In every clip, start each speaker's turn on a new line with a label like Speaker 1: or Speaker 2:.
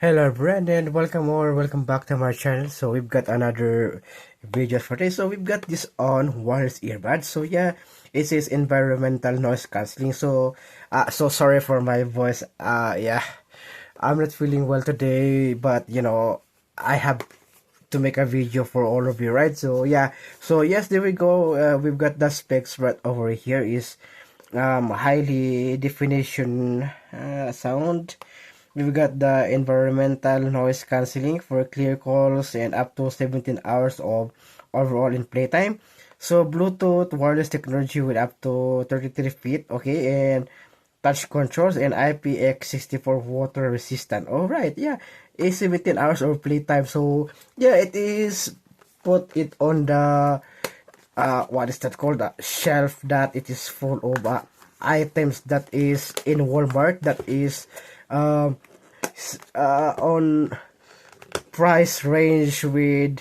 Speaker 1: Hello Brandon, welcome back to my channel. So we've got another video for today. So we've got this on wireless earbuds. So yeah, it says environmental noise cancelling. So sorry for my voice. Yeah, I'm not feeling well today, but I have to make a video for all of you, right? So yeah, so yes, there we go. We've got the specs right over here is highly definition sound. We've got the environmental noise cancelling for clear calls and up to 17 hours of overall in playtime. So Bluetooth wireless technology with up to 33 feet, okay, and touch controls and IPX64 water resistant. All right, yeah, it's 17 hours of playtime. So yeah, it is put it on the what is that called, the shelf that it is full of items that is in Walmart that is um on price range with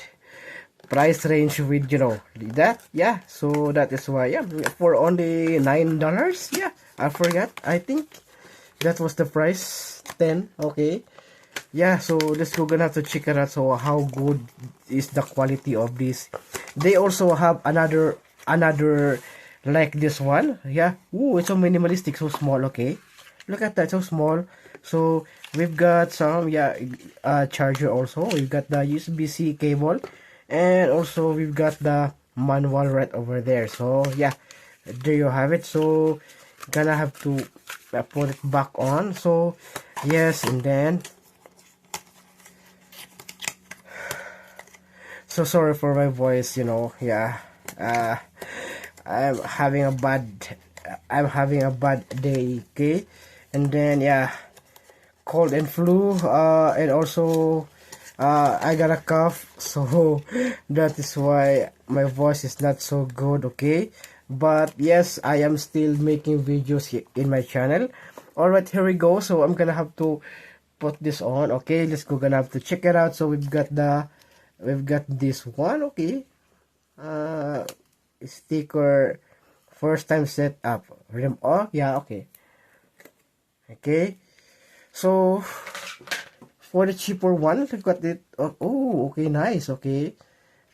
Speaker 1: that. Yeah, so that is why, yeah, for only $9. Yeah, I forgot, I think that was the price 10. Okay, yeah, so let's go, gonna have to check it out. So how good is the quality of this? They also have another like this one. Yeah, ooh, it's so minimalistic, so small. Okay, look at that, so small. So we've got some, yeah, charger also. We've got the USB-C cable, and also we've got the manual right over there. So yeah, there you have it. So gonna have to put it back on. So yes, and then, so sorry for my voice, yeah. uh i'm having a bad I'm having a bad day, okay? And then, yeah, cold and flu, and also I got a cough, so that is why my voice is not so good, okay? But yes, I am still making videos here in my channel. All right, here we go. So I'm gonna have to put this on. Okay, let's go, gonna have to check it out. So we've got this one. Okay, uh sticker, first time set up. Oh yeah, okay. Okay, so for the cheaper one, we've got it. Oh, okay, nice. Okay,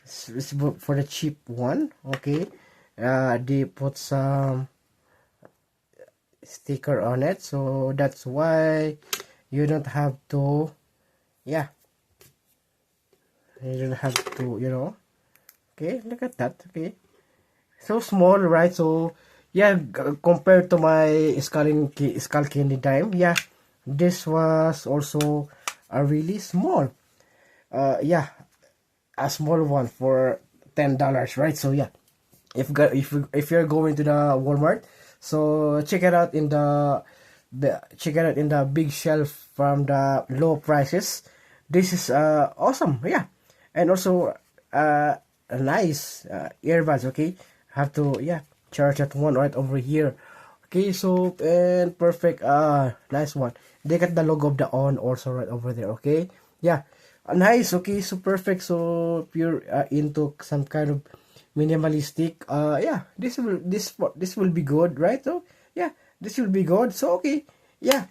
Speaker 1: for the cheap one. Okay, they put some sticker on it, so that's why you don't have to, yeah, you don't have to, okay, look at that. Okay, so small, right? So yeah, compared to my skull candy dime, yeah, this was also a really small, yeah, a small one for $10, right? So yeah, if you're going to the Walmart, so check it out in the big shelf from the low prices. This is awesome, yeah. And also a nice earbuds. Okay, have to, yeah, charge that one right over here. Okay, so, and perfect, nice one. They got the logo of the ONN also right over there. Okay, yeah, nice. Okay, so perfect. So if you're into some kind of minimalistic, yeah, this will be good, right? So yeah, this will be good. So okay, yeah,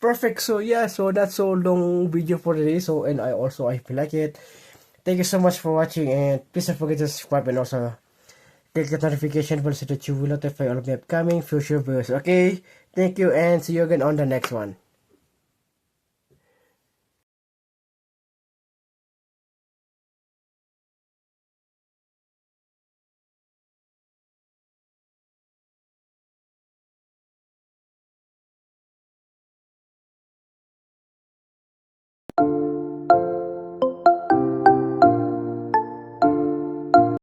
Speaker 1: perfect. So yeah, so that's so long video for today. So, and I feel like it. Thank you so much for watching, and please don't forget to subscribe and also click the notification bell so that you will notify all of the upcoming future videos. Okay, thank you, and see you again on the next one.